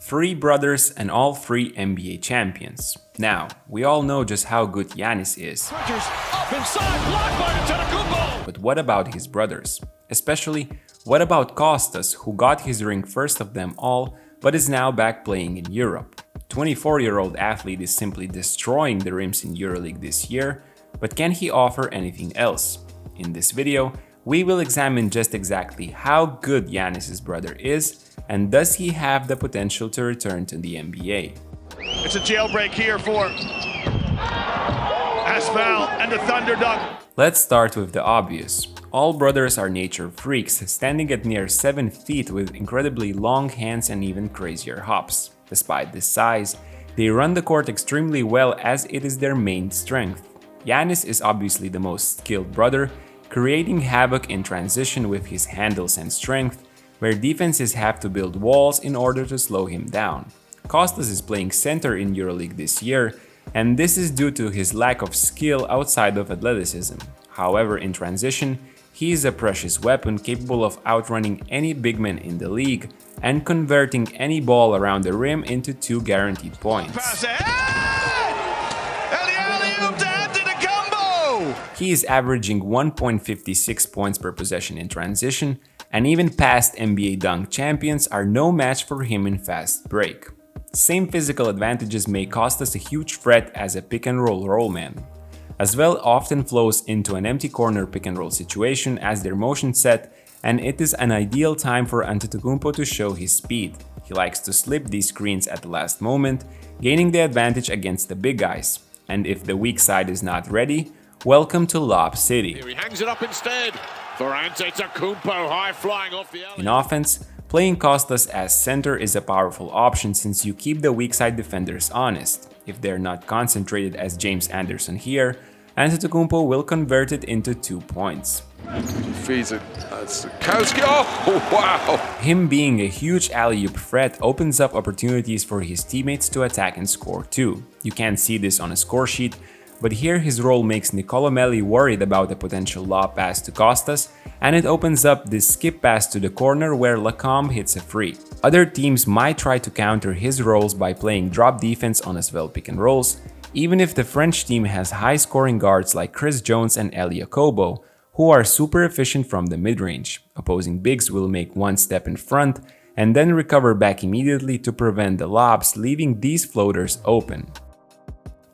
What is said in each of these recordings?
Three brothers and all three NBA champions. Now, we all know just how good Giannis is. Up inside, blocked by Antetokounmpo. But what about his brothers? Especially, what about Kostas, who got his ring first of them all, but is now back playing in Europe? 24-year-old athlete is simply destroying the rims in EuroLeague this year, but can he offer anything else? In this video, we will examine just exactly how good Giannis' brother is, and does he have the potential to return to the NBA? It's a jailbreak here for Asphalt and the Thunder Dunk. Let's start with the obvious. All brothers are nature freaks, standing at near 7 feet with incredibly long hands and even crazier hops. Despite this size, they run the court extremely well as it is their main strength. Giannis is obviously the most skilled brother, creating havoc in transition with his handles and strength, where defenses have to build walls in order to slow him down. Kostas is playing center in EuroLeague this year, and this is due to his lack of skill outside of athleticism. However, in transition, he is a precious weapon capable of outrunning any big man in the league and converting any ball around the rim into 2 guaranteed points. He is averaging 1.56 points per possession in transition, and even past NBA dunk champions are no match for him in fast break. Same physical advantages make Kostas a huge threat as a pick-and-roll man. As well often flows into an empty corner pick-and-roll situation as their motion set, and it is an ideal time for Antetokounmpo to show his speed. He likes to slip these screens at the last moment, gaining the advantage against the big guys. And if the weak side is not ready, welcome to Lob City. Here he hangs it up instead for Antetokounmpo, high flying off the alley. In offense, playing Kostas as center is a powerful option since you keep the weak side defenders honest. If they're not concentrated as James Anderson here, Antetokounmpo will convert it into 2 points. Feeds it. Kowski. Oh, wow! Him being a huge alley-oop threat opens up opportunities for his teammates to attack and score too. You can't see this on a score sheet, but here his role makes Nicolo Melli worried about a potential lob pass to Kostas, and it opens up this skip pass to the corner where Lacombe hits a free. Other teams might try to counter his roles by playing drop defense on as well pick and rolls, even if the French team has high-scoring guards like Chris Jones and Elie Okobo, who are super efficient from the mid-range. Opposing bigs will make one step in front and then recover back immediately to prevent the lobs, leaving these floaters open.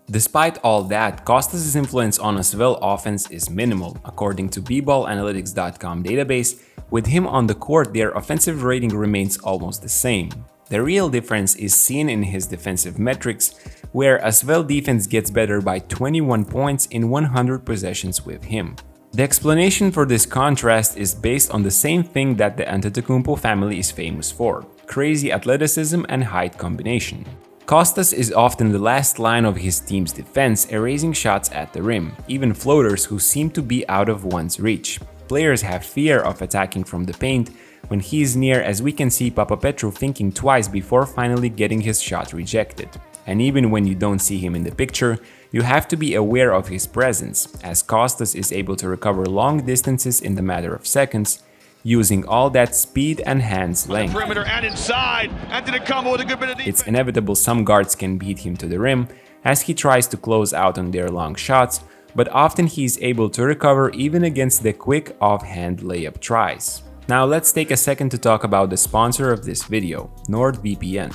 Despite all that, Kostas' influence on as well offense is minimal. According to bballanalytics.com database, with him on the court, their offensive rating remains almost the same. The real difference is seen in his defensive metrics, where as well defense gets better by 21 points in 100 possessions with him. The explanation for this contrast is based on the same thing that the Antetokounmpo family is famous for: crazy athleticism and height combination. Kostas is often the last line of his team's defense, erasing shots at the rim, even floaters who seem to be out of one's reach. Players have fear of attacking from the paint when he is near, as we can see Papapetru thinking twice before finally getting his shot rejected. And even when you don't see him in the picture, you have to be aware of his presence, as Kostas is able to recover long distances in the matter of seconds, using all that speed and hands length. Perimeter and inside. Antetokounmpo with a good bit of defense. It's inevitable some guards can beat him to the rim as he tries to close out on their long shots, but often he's able to recover even against the quick offhand layup tries. Now let's take a second to talk about the sponsor of this video, NordVPN.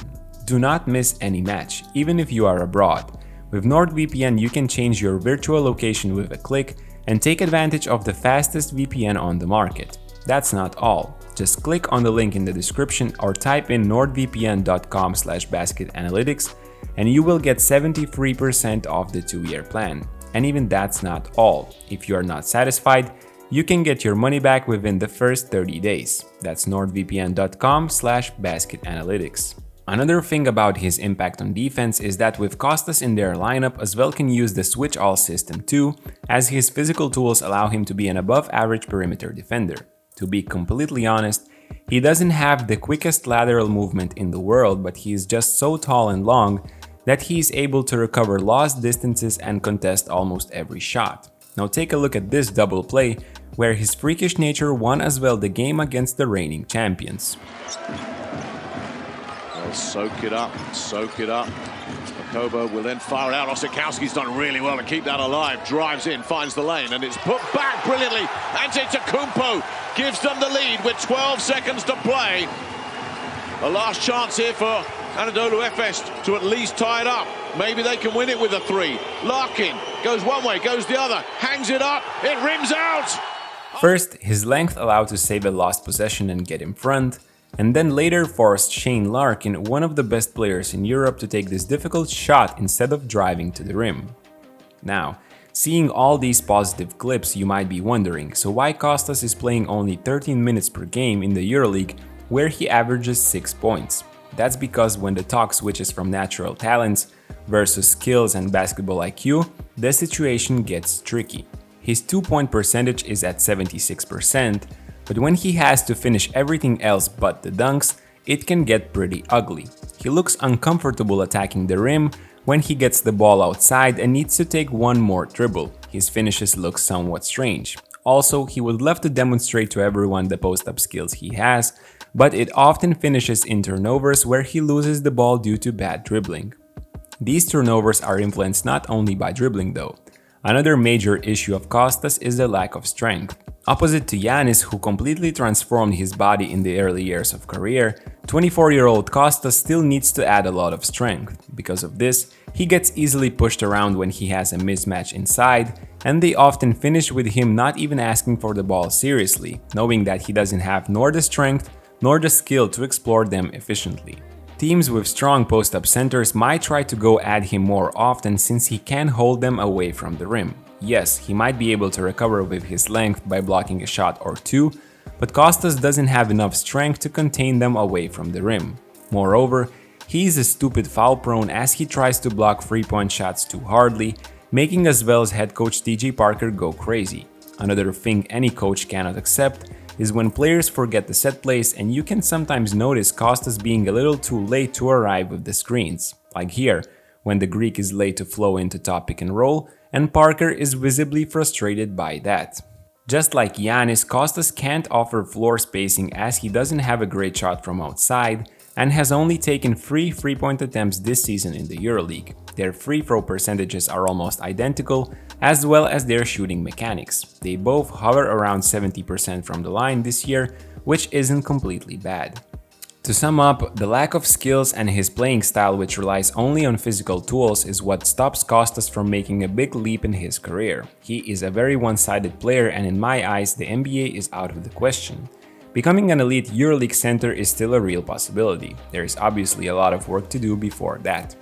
Do not miss any match, even if you are abroad. With NordVPN, you can change your virtual location with a click and take advantage of the fastest VPN on the market. That's not all. Just click on the link in the description or type in nordvpn.com/basketanalytics and you will get 73% off the 2-year plan. And even that's not all. If you are not satisfied, you can get your money back within the first 30 days. That's nordvpn.com/basketanalytics. Another thing about his impact on defense is that with Kostas in their lineup, as well can use the switch all system too, as his physical tools allow him to be an above average perimeter defender. To be completely honest, he doesn't have the quickest lateral movement in the world, but he is just so tall and long that he is able to recover lost distances and contest almost every shot. Now take a look at this double play, where his freakish nature won as well the game against the reigning champions. They'll soak it up, soak it up. Kobo will then fire it out. Osakowski's done really well to keep that alive. Drives in, finds the lane, and it's put back brilliantly. Antetokounmpo gives them the lead with 12 seconds to play. A last chance here for Anadolu Efes to at least tie it up. Maybe they can win it with a three. Larkin goes one way, goes the other, hangs it up, it rims out! First, his length allowed to save a lost possession and get in front, and then later forced Shane Larkin, one of the best players in Europe, to take this difficult shot instead of driving to the rim. Now, seeing all these positive clips, you might be wondering, so why Kostas is playing only 13 minutes per game in the EuroLeague, where he averages 6 points? That's because when the talk switches from natural talents versus skills and basketball IQ, the situation gets tricky. His 2-point percentage is at 76%, but when he has to finish everything else but the dunks, it can get pretty ugly. He looks uncomfortable attacking the rim when he gets the ball outside and needs to take one more dribble. His finishes look somewhat strange. Also, he would love to demonstrate to everyone the post-up skills he has, but it often finishes in turnovers where he loses the ball due to bad dribbling. These turnovers are influenced not only by dribbling though. Another major issue of Kostas is the lack of strength. Opposite to Giannis, who completely transformed his body in the early years of career, 24-year-old Kostas still needs to add a lot of strength. Because of this, he gets easily pushed around when he has a mismatch inside, and they often finish with him not even asking for the ball seriously, knowing that he doesn't have nor the strength nor the skill to explore them efficiently. Teams with strong post-up centers might try to go at him more often since he can hold them away from the rim. Yes, he might be able to recover with his length by blocking a shot or two, but Kostas doesn't have enough strength to contain them away from the rim. Moreover, he's a stupid foul-prone as he tries to block three-point shots too hardly, making as well as head coach TJ Parker go crazy. Another thing any coach cannot accept is when players forget the set plays, and you can sometimes notice Kostas being a little too late to arrive with the screens. Like here, when the Greek is late to flow into top pick and roll, and Parker is visibly frustrated by that. Just like Giannis, Kostas can't offer floor spacing as he doesn't have a great shot from outside and has only taken 3 3-point attempts this season in the EuroLeague. Their free throw percentages are almost identical, as well as their shooting mechanics. They both hover around 70% from the line this year, which isn't completely bad. To sum up, the lack of skills and his playing style, which relies only on physical tools, is what stops Kostas from making a big leap in his career. He is a very one-sided player, and in my eyes, the NBA is out of the question. Becoming an elite EuroLeague center is still a real possibility. There is obviously a lot of work to do before that.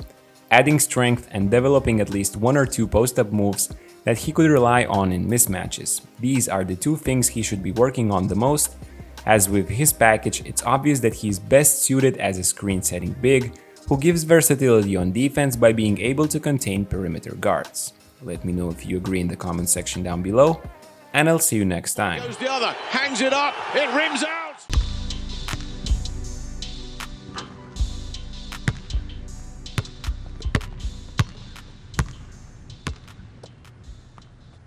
Adding strength and developing at least 1 or 2 post-up moves that he could rely on in mismatches. These are the 2 things he should be working on the most, as with his package, it's obvious that he's best suited as a screen-setting big, who gives versatility on defense by being able to contain perimeter guards. Let me know if you agree in the comment section down below, and I'll see you next time. Goes the other, hangs it up, it rims out!